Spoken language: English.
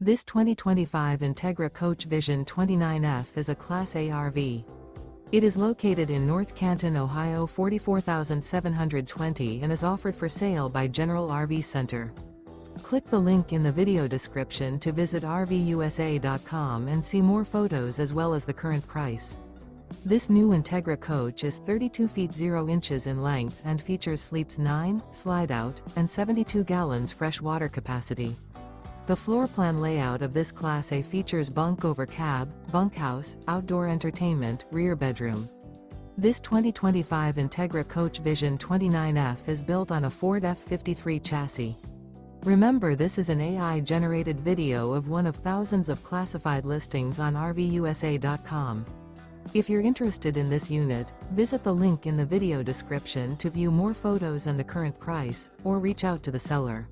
This 2025 Integra Coach Vision 29F is a Class A RV. It is located in North Canton, Ohio 44720 and is offered for sale by General RV Center. Click the link in the video description to visit RVUSA.com and see more photos as well as the current price. This new Integra coach is 32 feet 0 inches in length and features sleeps 9, slide out, and 72 gallons fresh water capacity. The floor plan layout of this Class A features bunk over cab, bunkhouse, outdoor entertainment, rear bedroom. This 2025 Integra Coach Vision 29F is built on a Ford F53 chassis. Remember, this is an AI-generated video of one of thousands of classified listings on RVUSA.com. If you're interested in this unit, visit the link in the video description to view more photos and the current price, or reach out to the seller.